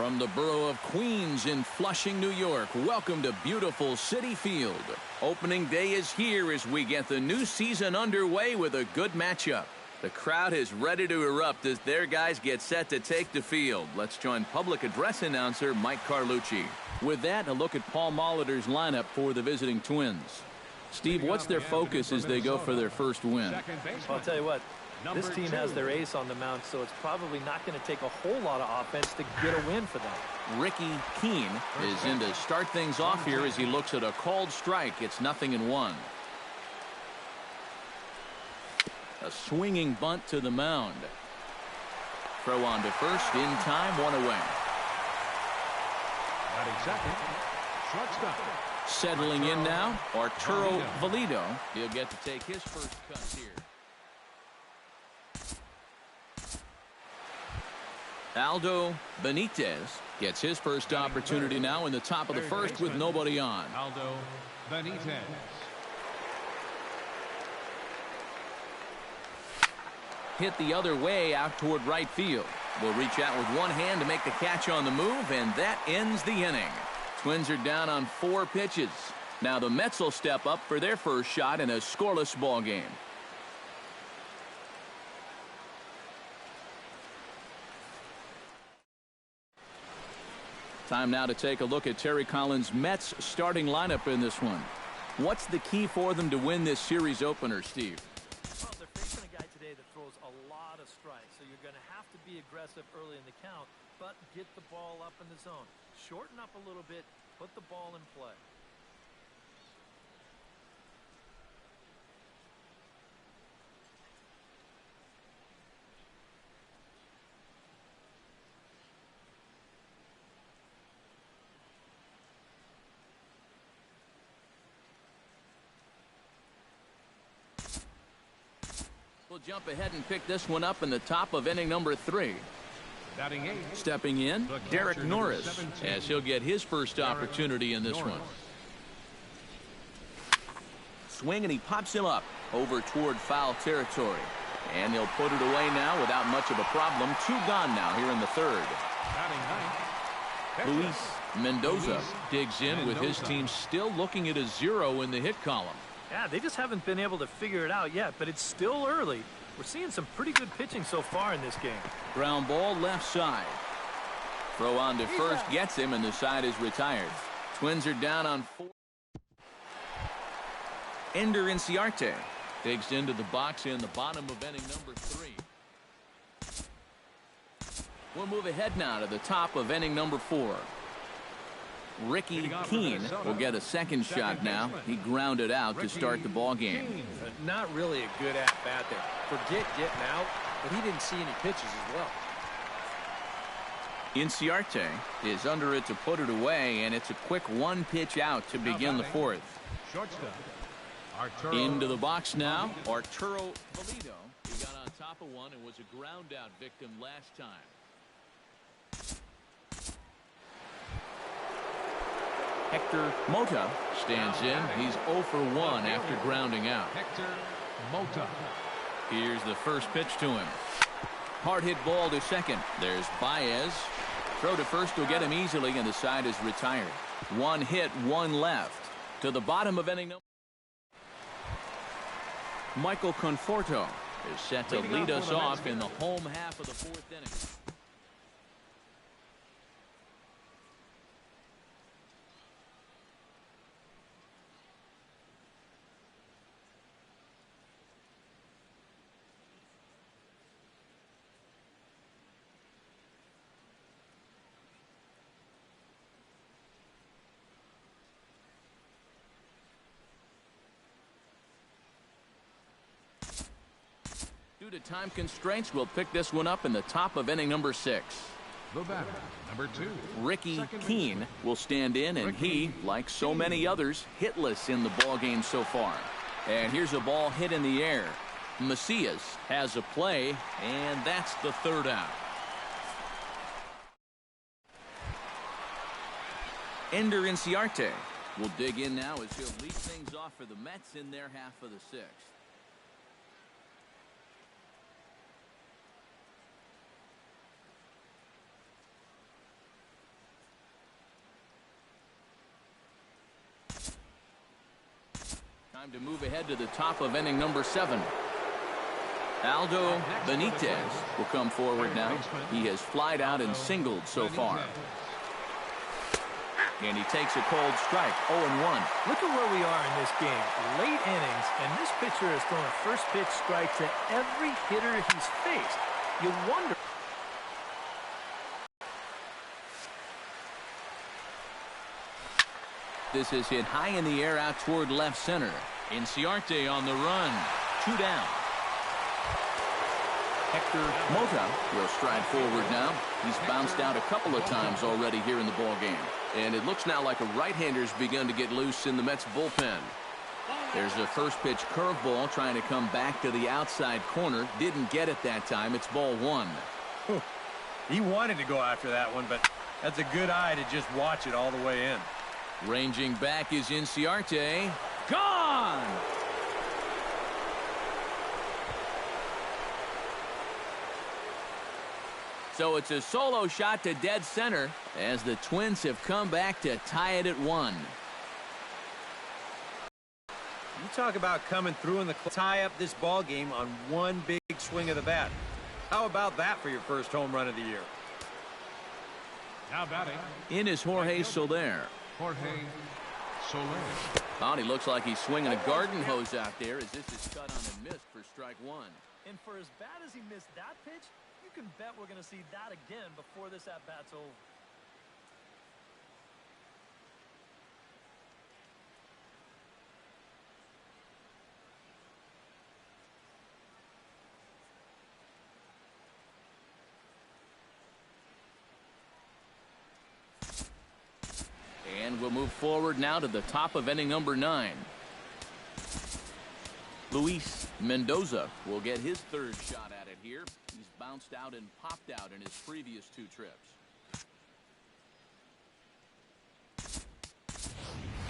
From the borough of Queens in Flushing, New York, welcome to beautiful Citi Field. Opening day is here as we get the new season underway with a good matchup. The crowd is ready to erupt as their guys get set to take the field. Let's join public address announcer Mike Carlucci. With that, a look at Paul Molitor's lineup for the visiting Twins. Steve, what's their focus as they go for their first win? Well, I'll tell you what, this team has their ace on the mound, so it's probably not going to take a whole lot of offense to get a win for them. Ricky Keene is in to start things off here as he looks at a called strike. It's 0-1. A swinging bunt to the mound. Throw on to first in time, 1 away. Second, shortstop. Settling in now, Arturo Valido. He'll get to take his first cut here. Aldo Benitez gets his first opportunity now in the top of the first with nobody on. Aldo Benitez. Hit the other way out toward right field. Will reach out with one hand to make the catch on the move, and that ends the inning. Twins are down on 4 pitches. Now the Mets will step up for their first shot in a scoreless ball game. Time now to take a look at Terry Collins' Mets starting lineup in this one. What's the key for them to win this series opener, Steve? Well, they're facing a guy today that throws a lot of strikes, so you're going to have to be aggressive early in the count, but get the ball up in the zone. Shorten up a little bit, put the ball in play. We'll jump ahead and pick this one up in the top of inning number 3. Batting 8. Stepping in, Derek Norris, as he'll get his first opportunity in this one. Swing, and he pops him up over toward foul territory. And he'll put it away now without much of a problem. 2 gone now here in the third. Luis Mendoza digs in with his team still looking at a 0 in the hit column. Yeah, they just haven't been able to figure it out yet, but it's still early. We're seeing some pretty good pitching so far in this game. Ground ball left side. Throw on to first gets him, and the side is retired. Twins are down on 4. Ender Inciarte digs into the box in the bottom of inning number 3. We'll move ahead now to the top of inning number 4. Ricky Keene will get a second shot now. He grounded out to start the ball game. Not really a good at-bat there. Forget getting out, but he didn't see any pitches as well. Inciarte is under it to put it away, and it's a quick 1-pitch out to begin the 4th. Into the box now, Arturo Valido. He got on top of one and was a ground-out victim last time. Hector Mota stands in. He's 0 for 1 after grounding out. Hector Mota. Here's the first pitch to him. Hard hit ball to second. There's Baez. Throw to first will get him easily, and the side is retired. 1 hit, 1 left. To the bottom of inning number. Michael Conforto is set to lead us off in the home half of the 4th inning. Due to time constraints, we'll pick this one up in the top of inning number 6. The batter, number 2. Ricky Keene will stand in, and he, like so many others, hitless in the ball game so far. And here's a ball hit in the air. Macias has a play, and that's the 3rd out. Ender Inciarte will dig in now as he'll lead things off for the Mets in their half of the 6th. Time to move ahead to the top of inning number 7. Aldo Benitez will come forward now. He has flied out and singled so far. And he takes a cold strike, 0-1. Look at where we are in this game. Late innings, and this pitcher has thrown a first pitch strike to every hitter he's faced. You wonder. This is hit high in the air out toward left center. Inciarte on the run. 2 down. Hector Mota will stride forward now. He's bounced out a couple of times already here in the ball game. And it looks now like a right-hander's begun to get loose in the Mets bullpen. There's a first pitch curveball trying to come back to the outside corner. Didn't get it that time. It's ball 1. He wanted to go after that one, but that's a good eye to just watch it all the way in. Ranging back is Inciarte. Gone! So it's a solo shot to dead center as the Twins have come back to tie it at 1. You talk about coming through in the tie up this ball game on one big swing of the bat. How about that for your first home run of the year? Now batting. In is Jorge Soler. Jorge Soler. Oh, he looks like he's swinging a garden hose out there as this is cut on and missed for strike 1. And for as bad as he missed that pitch, you can bet we're going to see that again before this at-bat's over. And we'll move forward now to the top of inning number 9. Luis Mendoza will get his third shot at it here. He's bounced out and popped out in his previous 2 trips.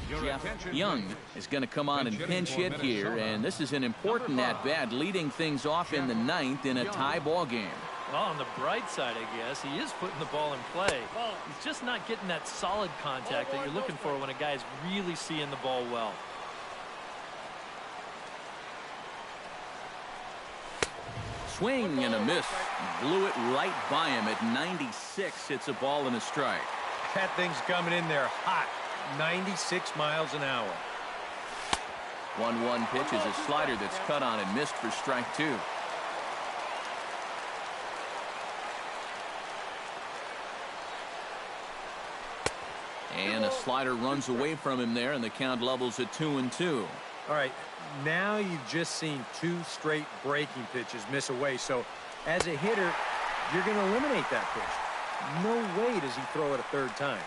Jeff Young is going to come on and pinch hit here, and this is an important at-bat, leading things off in the 9th in a tie ball game. Well, on the bright side, I guess, he is putting the ball in play. He's just not getting that solid contact that you're looking for when a guy's really seeing the ball well. Swing and a miss. Blew it right by him at 96. It's a ball and a strike. That thing's coming in there hot. 96 miles an hour. 1-1 pitch is a slider that's cut on and missed for strike 2. And a slider runs away from him there, and the count levels at 2-2. All right, now you've just seen 2 straight breaking pitches miss away. So as a hitter, you're going to eliminate that pitch. No way does he throw it a third time.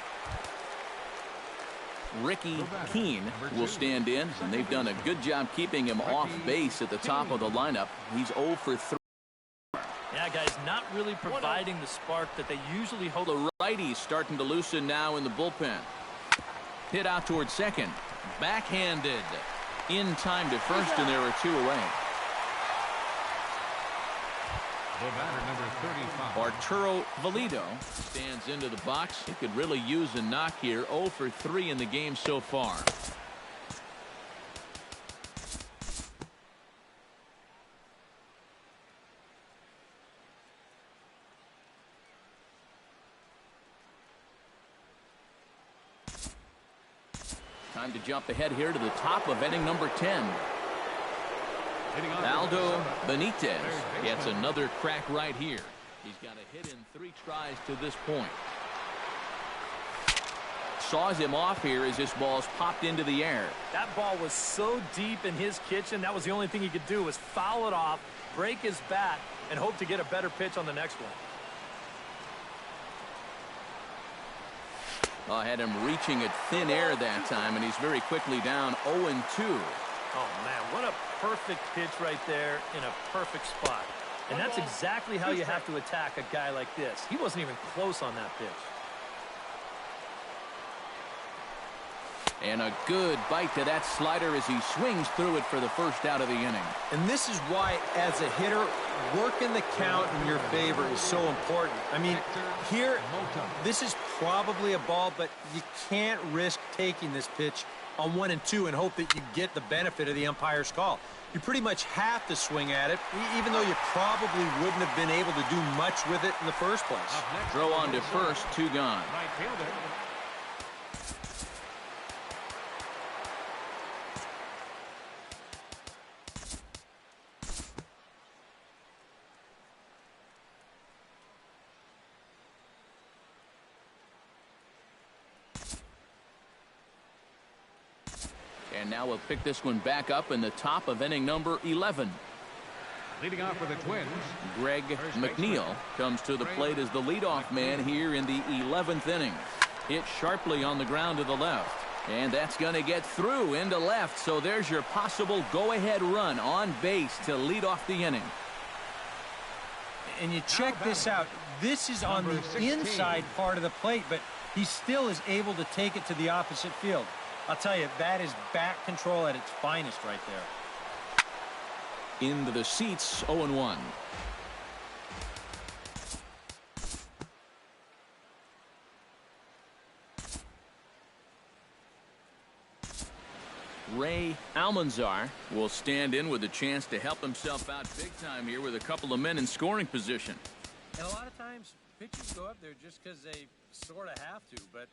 Ricky Keene will stand in, and they've done a good job keeping him off base at the top of the lineup. He's 0 for 3. Yeah, guys, not really providing the spark that they usually hope. The righty's starting to loosen now in the bullpen. Hit out towards second. Backhanded. In time to first, and there are 2 away. The batter, number 35. Arturo Valido stands into the box. He could really use a knock here. 0 for 3 in the game so far. Time to jump ahead here to the top of inning number 10. Aldo Benitez gets another crack right here. He's got a hit in 3 tries to this point. Saws him off here as this ball's popped into the air. That ball was so deep in his kitchen, that was the only thing he could do was foul it off, break his bat, and hope to get a better pitch on the next one. I had him reaching at thin air that time, and he's very quickly down 0-2. Oh, man, what a perfect pitch right there in a perfect spot. And that's exactly how you have to attack a guy like this. He wasn't even close on that pitch. And a good bite to that slider as he swings through it for the first out of the inning. And this is why, as a hitter, working the count in your favor is so important. I mean, here, this is probably a ball, but you can't risk taking this pitch on 1 and 2 and hope that you get the benefit of the umpire's call. You pretty much have to swing at it, even though you probably wouldn't have been able to do much with it in the first place. Throw on to first, 2 gone. Right fielder. And now we'll pick this one back up in the top of inning number 11. Leading off for the Twins, Greg McNeil comes to the plate as the leadoff man here in the 11th inning. Hit sharply on the ground to the left. And that's going to get through into left. So there's your possible go-ahead run on base to lead off the inning. And you check this out. This is on the 16. inside part of the plate, but he still is able to take it to the opposite field. I'll tell you, that is bat control at its finest right there. Into the seats, 0-1. Ray Almanzar will stand in with a chance to help himself out big time here with a couple of men in scoring position. And a lot of times, pitchers go up there just because they sort of have to, but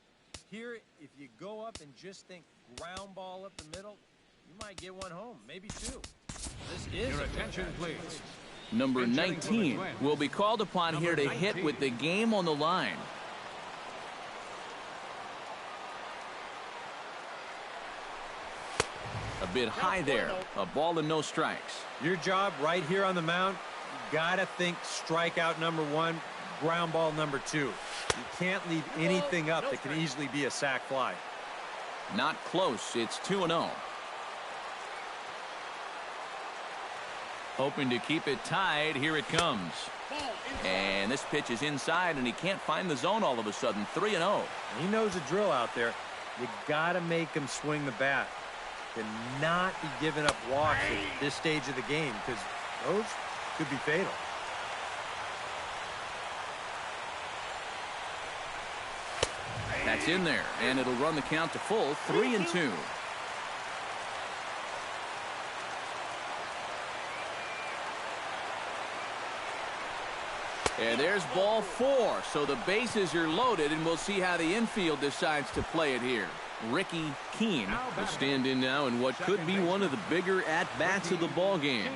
here, if you go up and just think ground ball up the middle, you might get one home, maybe 2. This is your attention, please. Number 19 will be called upon here to hit with the game on the line. A bit high there. A ball and no strikes. Your job right here on the mound, you got to think strikeout number 1, ground ball number 2. You can't leave anything up that can easily be a sac fly. Not close. It's 2-0. Hoping to keep it tied. Here it comes. And this pitch is inside, and he can't find the zone all of a sudden. 3-0. He knows the drill out there. You got to make him swing the bat. To not be giving up walks at this stage of the game, because those could be fatal. That's in there, and it'll run the count to full. 3-2. And there's ball 4. So the bases are loaded, and we'll see how the infield decides to play it here. Ricky Keene will stand in now in what could be one of the bigger at-bats of the ball game.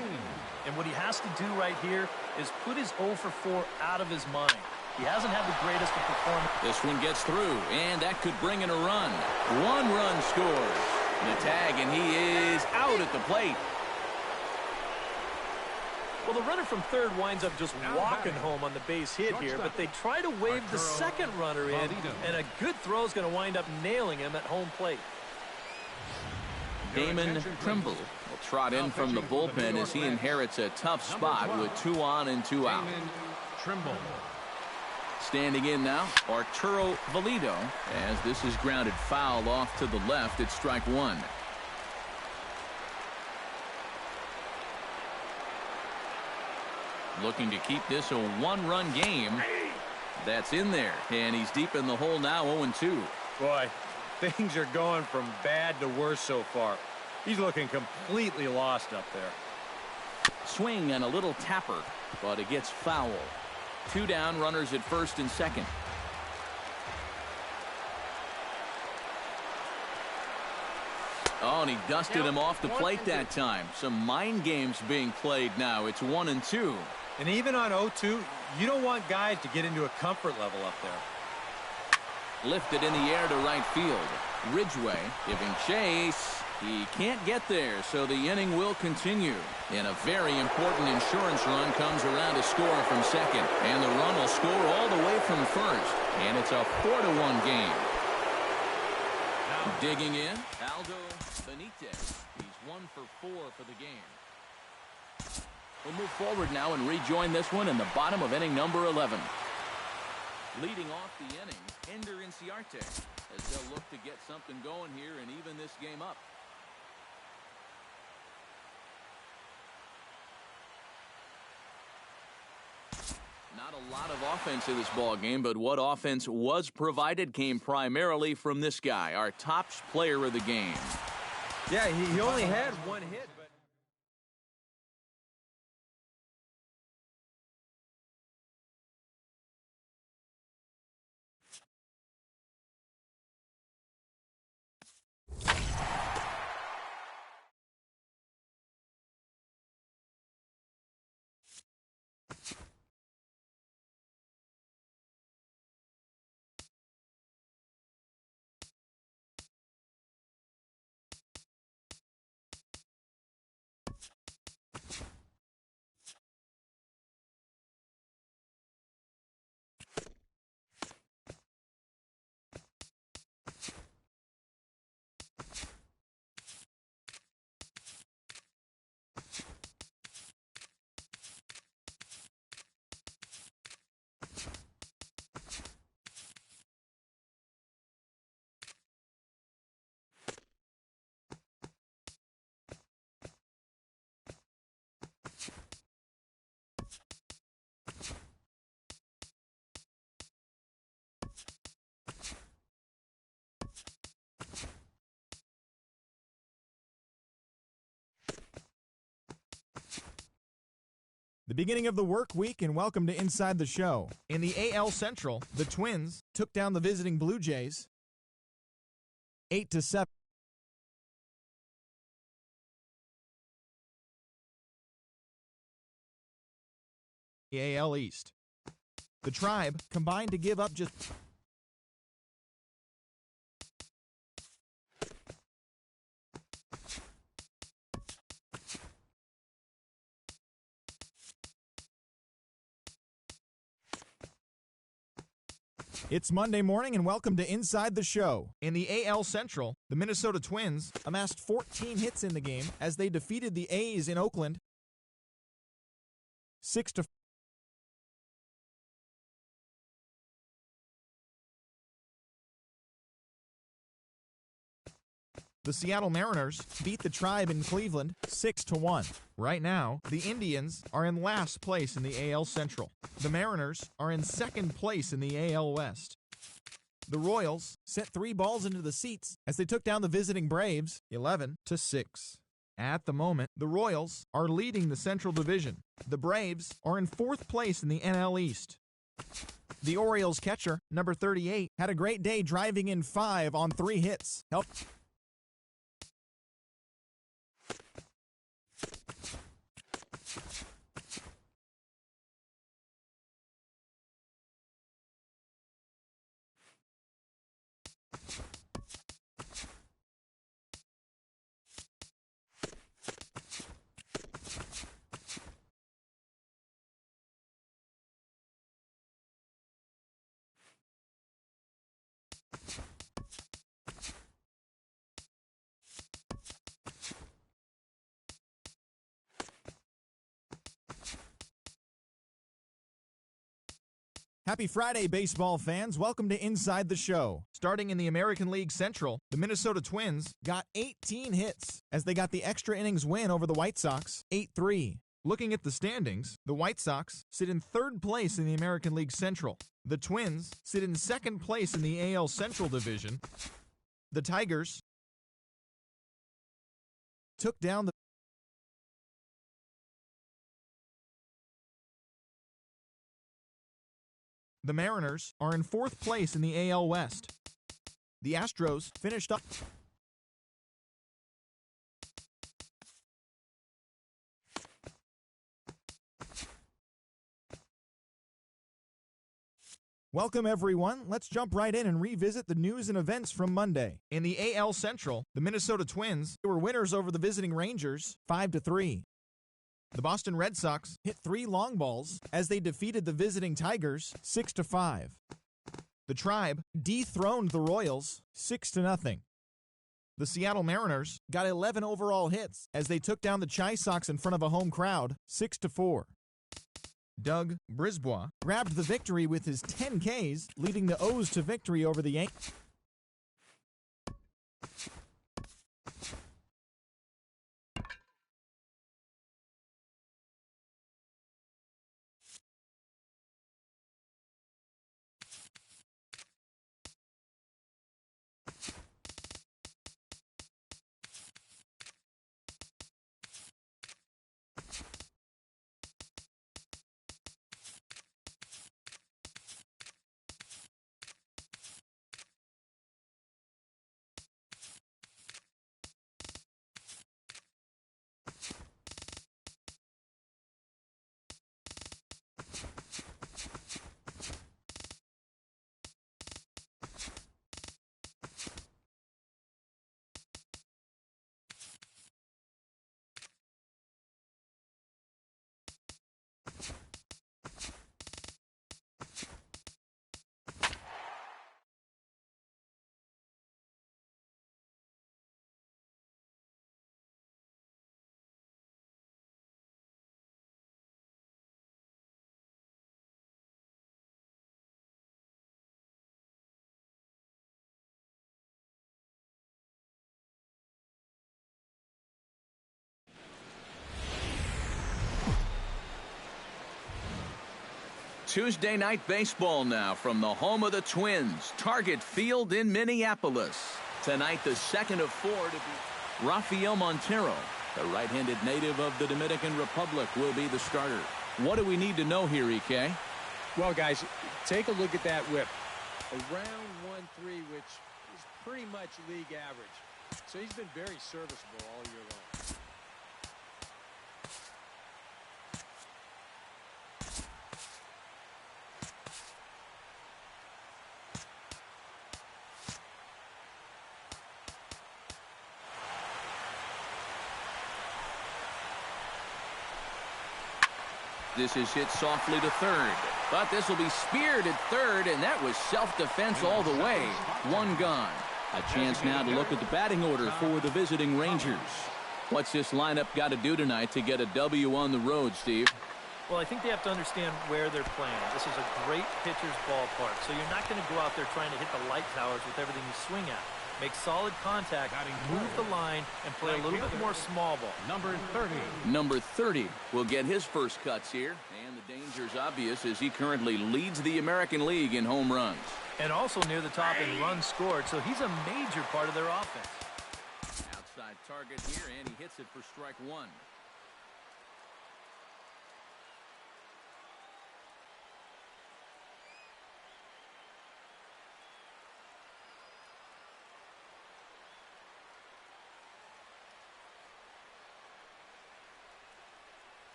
And what he has to do right here is put his 0 for 4 out of his mind. He hasn't had the greatest of performance. This one gets through, and that could bring in a run. 1 run scores. The tag, and he is out at the plate. Well, the runner from third winds up just walking home on the base hit here, but they try to wave the second runner in, and a good throw is going to wind up nailing him at home plate. Damon Trimble will trot in from the bullpen as he inherits a tough spot with 2 on and 2 out. Trimble. Standing in now, Arturo Valido, as this is grounded foul off to the left at strike 1. Looking to keep this a 1-run game. That's in there, and he's deep in the hole now, 0-2. Boy, things are going from bad to worse so far. He's looking completely lost up there. Swing and a little tapper, but it gets foul. 2 down, runners at first and second. Oh, and he dusted him off the plate that time. Some mind games being played now. It's 1-2. And even on 0-2, you don't want guys to get into a comfort level up there. Lifted in the air to right field. Ridgway giving chase. He can't get there, so the inning will continue. And a very important insurance run comes around to score from second. And the run will score all the way from first. And it's a 4-1 game. Digging in, Aldo Benitez. He's 1 for 4 for the game. We'll move forward now and rejoin this one in the bottom of inning number 11. Leading off the inning, Ender Inciarte, as they'll look to get something going here and even this game up. Not a lot of offense in this ball game, but what offense was provided came primarily from this guy, our top player of the game. Yeah, he only had one hit. The beginning of the work week, and welcome to Inside the Show. In the AL Central, the Twins took down the visiting Blue Jays 8-7. The AL East. The Tribe combined to give up just It's Monday morning, and welcome to Inside the Show. In the AL Central, the Minnesota Twins amassed 14 hits in the game as they defeated the A's in Oakland 6-4. The Seattle Mariners beat the Tribe in Cleveland 6-1. Right now, the Indians are in last place in the AL Central. The Mariners are in second place in the AL West. The Royals sent 3 balls into the seats as they took down the visiting Braves 11-6. At the moment, the Royals are leading the Central Division. The Braves are in 4th place in the NL East. The Orioles catcher, number 38, had a great day driving in 5 on 3 hits. Happy Friday, baseball fans. Welcome to Inside the Show. Starting in the American League Central, the Minnesota Twins got 18 hits as they got the extra innings win over the White Sox 8-3. Looking at the standings, the White Sox sit in 3rd place in the American League Central. The Twins sit in 2nd place in the AL Central Division. The Tigers took down The Mariners are in 4th place in the AL West. The Astros finished up. Welcome, everyone. Let's jump right in and revisit the news and events from Monday. In the AL Central, the Minnesota Twins were winners over the visiting Rangers 5-3. The Boston Red Sox hit 3 long balls as they defeated the visiting Tigers 6-5. The Tribe dethroned the Royals 6-0. The Seattle Mariners got 11 overall hits as they took down the Chi Sox in front of a home crowd 6-4. Doug Brisbois grabbed the victory with his 10 Ks, leading the O's to victory over the Yankees. Tuesday Night Baseball now from the home of the Twins, Target Field in Minneapolis. Tonight, the second of four to be Rafael Montero, the right-handed native of the Dominican Republic, will be the starter. What do we need to know here, EK? Well, guys, take a look at that whip. Around 1.3, which is pretty much league average. So he's been very serviceable all year long. This is hit softly to third, but this will be speared at third, and that was self-defense all the way. One gone. A chance now to look at the batting order for the visiting Rangers. What's this lineup got to do tonight to get a W on the road, Steve? Well, I think they have to understand where they're playing. This is a great pitcher's ballpark, so you're not going to go out there trying to hit the light towers with everything you swing at. Make solid contact, move the line, and play a little bit more small ball. Number 30. Number 30 will get his first cuts here. And the danger's obvious as he currently leads the American League in home runs. And also near the top in runs scored, so he's a major part of their offense. Outside target here, and he hits it for strike one.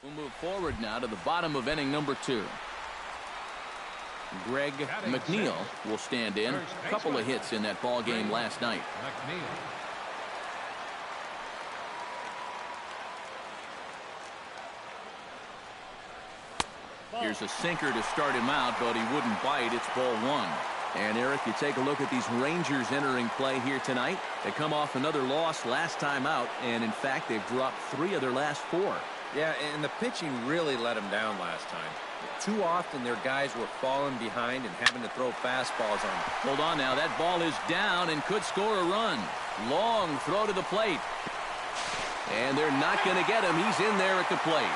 We'll move forward now to the bottom of inning number 2. Greg McNeil will stand in. A couple of hits in that ball game last night. Here's a sinker to start him out, but he wouldn't bite. It's ball one. And Eric, you take a look at these Rangers entering play here tonight. They come off another loss last time out, and in fact, they've dropped 3 of their last 4. Yeah, and the pitching really let them down last time. Too often their guys were falling behind and having to throw fastballs on them. Hold on now. That ball is down and could score a run. Long throw to the plate. And they're not going to get him. He's in there at the plate.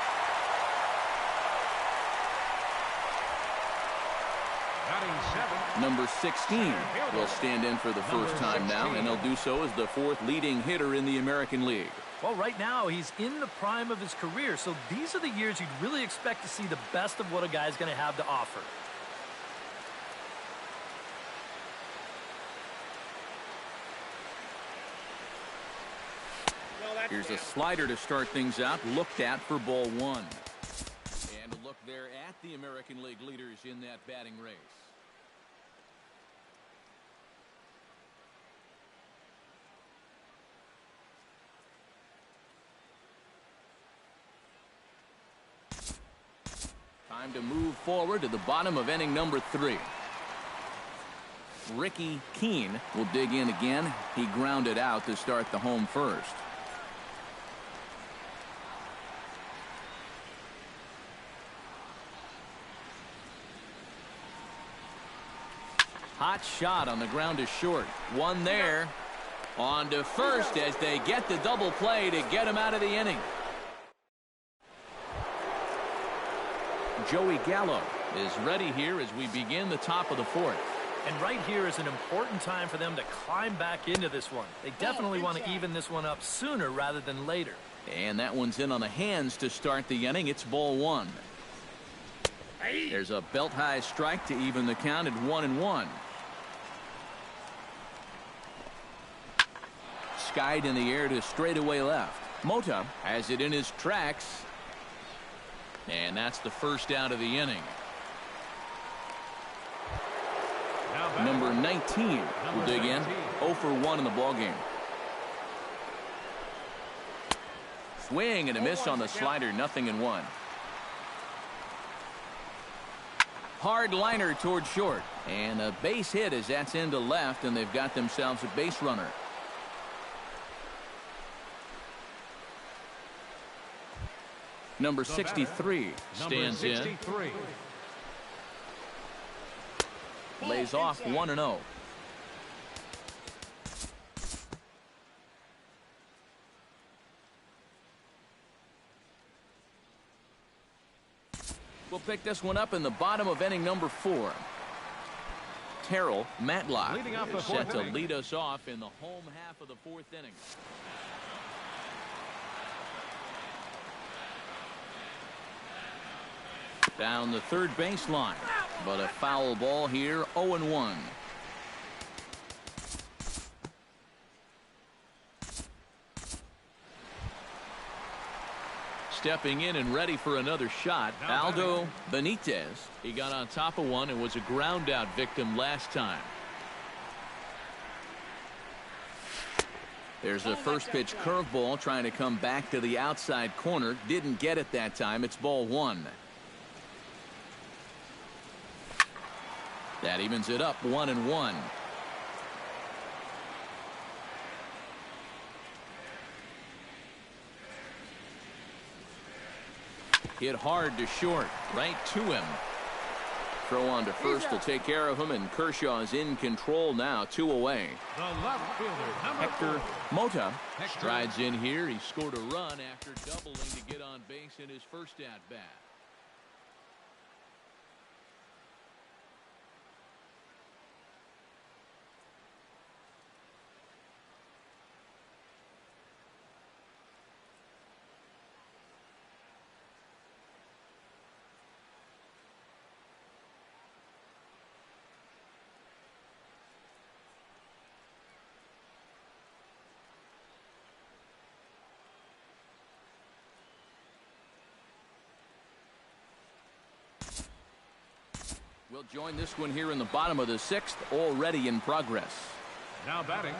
Number 16 will stand in for the first time now, and he'll do so as the 4th leading hitter in the American League. Well, right now, he's in the prime of his career, so these are the years you'd really expect to see the best of what a guy's going to have to offer. Here's a slider to start things out, looked at for ball one. And a look there at the American League leaders in that batting race. Time to move forward to the bottom of inning number 3. Ricky Keene will dig in again. He grounded out to start the home first. Hot shot on the ground is short. One there. On to first as they get the double play to get him out of the inning. Joey Gallo is ready here as we begin the top of the 4th. And right here is an important time for them to climb back into this one. They definitely want to even this one up sooner rather than later. And that one's in on the hands to start the inning. It's ball one. There's a belt-high strike to even the count at 1-1. Skied in the air to straightaway left. Mota has it in his tracks. And that's the first out of the inning. Number 19 will dig in. 0 for 1 in the ballgame. Swing and a miss on the slider. 0-1. Hard liner toward short. And a base hit as that's into left, and they've got themselves a base runner. Number 63 stands in. Lays off 1-0. We'll pick this one up in the bottom of inning number 4. Terrell Matlock Leading off the is set fourth to inning. lead us off in the home half of the 4th inning. Down the third baseline, but a foul ball here, 0-1. Stepping in and ready for another shot, Now Aldo Benitez. He got on top of one and was a ground out victim last time. There's a first pitch curveball trying to come back to the outside corner. Didn't get it that time. It's ball 1. That evens it up 1-1. Hit hard to short, right to him. Throw on to first will take care of him, and Kershaw is in control now, 2 away. The left fielder, number Hector 4. Mota Hector. strides in here. He scored a run after doubling to get on base in his first at-bat. We'll join this one here in the bottom of the 6th, already in progress. Now batting.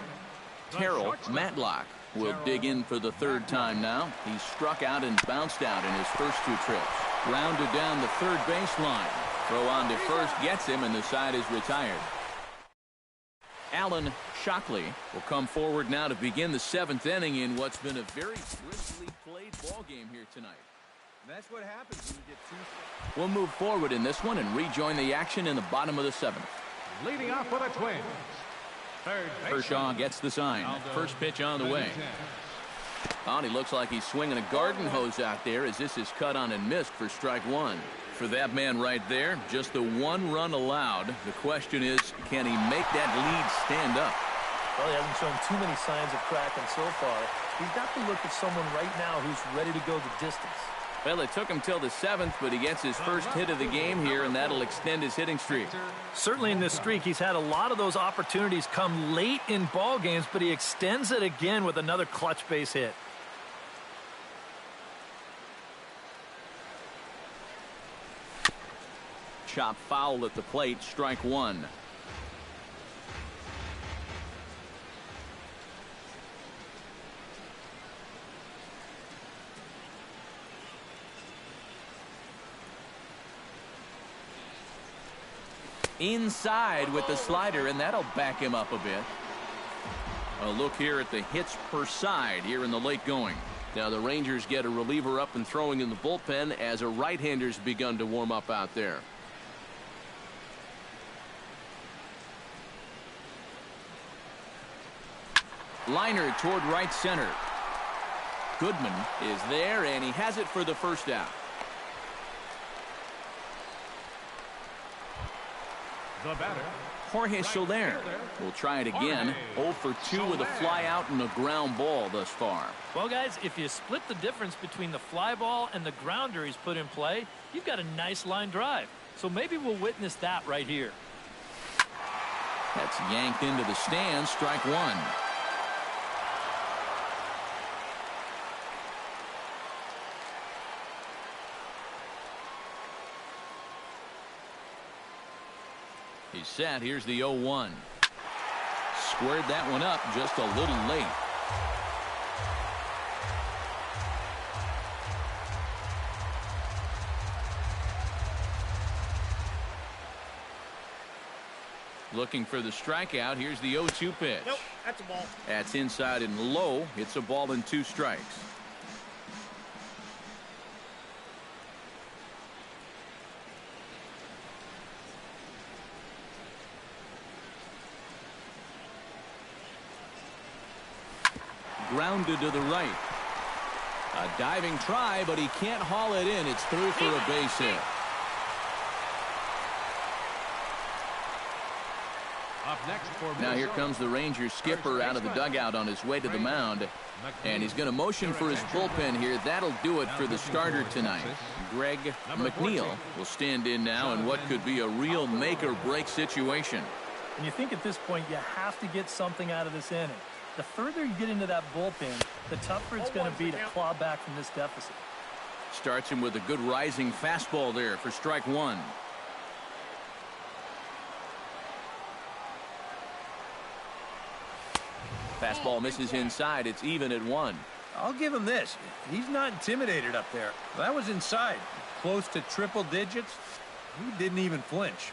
the Terrell shortstop. Matlock will dig in for the 3rd time now. He struck out and bounced out in his first 2 trips. Grounded down the third baseline. Throw on to first gets him, and the side is retired. Alan Shockley will come forward now to begin the 7th inning in what's been a very briskly played ball game here tonight. That's what happens when you get 2. We'll move forward in this one and rejoin the action in the bottom of the 7th. Leading off for the Twins. Third baseman. Kershaw gets the sign. Aldo First pitch on the way. Benitez. Oh, he looks like he's swinging a garden hose out there as this is cut on and missed for strike 1. For that man right there, just the 1 run allowed. The question is, can he make that lead stand up? Well, he hasn't shown too many signs of cracking so far. He's got to look at someone right now who's ready to go the distance. Well, it took him till the 7th, but he gets his first hit of the game here, and that'll extend his hitting streak. Certainly in this streak, he's had a lot of those opportunities come late in ball games, but he extends it again with another clutch base hit. Chop foul at the plate, strike 1. Inside with the slider, and that'll back him up a bit. A look here at the hits per side here in the late going. Now the Rangers get a reliever up and throwing in the bullpen as a right-hander's begun to warm up out there. Liner toward right center. Goodman is there, and he has it for the first out. The batter. Jorge Soler will try it again. 0 for 2 with a fly out and a ground ball thus far. Well, guys, if you split the difference between the fly ball and the grounder he's put in play, you've got a nice line drive. So maybe we'll witness that right here. That's yanked into the stands, strike 1. He's set. Here's the 0-1. Squared that one up just a little late. Looking for the strikeout. Here's the 0-2 pitch. Nope, that's a ball. That's inside and low. It's a ball and 2 strikes. Grounded to the right. A diving try, but he can't haul it in. It's through for a base hit. Up next for Now here comes the Rangers skipper out of the dugout on his way to the mound. And he's going to motion for his bullpen here. That'll do it for the starter tonight. Greg McNeil will stand in now in what could be a real make-or-break situation. And you think at this point you have to get something out of this inning. The further you get into that bullpen, the tougher it's going to be to claw back from this deficit. Starts him with a good rising fastball there for strike one. Fastball misses inside. It's even at 1. I'll give him this. He's not intimidated up there. That was inside. Close to triple digits. He didn't even flinch.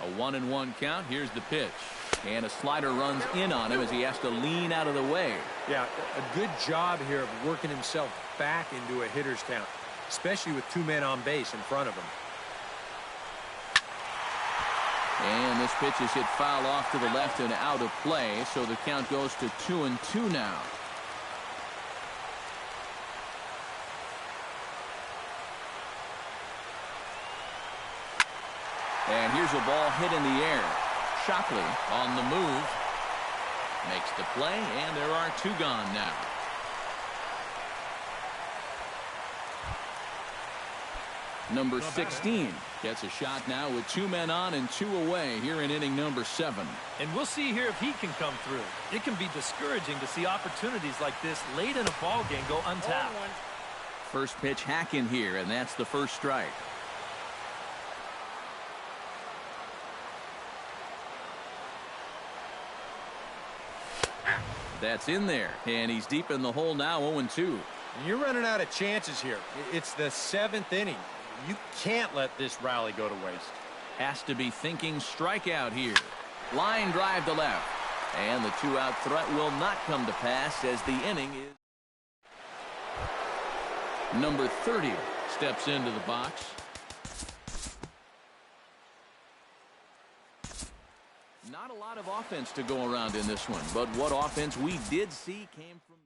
A 1-1 count. Here's the pitch. And a slider runs in on him as he has to lean out of the way. Yeah, a good job here of working himself back into a hitter's count, especially with 2 men on base in front of him. And this pitch is hit foul off to the left and out of play, so the count goes to 2-2 now. And here's a ball hit in the air. Shockley on the move. Makes the play, and there are 2 gone now. Number 16 gets a shot now with 2 men on and 2 away here in inning number 7. And we'll see here if he can come through. It can be discouraging to see opportunities like this late in a ball game go untapped. First pitch hack in here, and that's the first strike. That's in there, and he's deep in the hole now, 0-2. You're running out of chances here. It's the 7th inning. You can't let this rally go to waste. Has to be thinking strikeout here. Line drive to left. And the 2-out threat will not come to pass as the inning is. Number 30 steps into the box. Not a lot of offense to go around in this one, but what offense we did see came from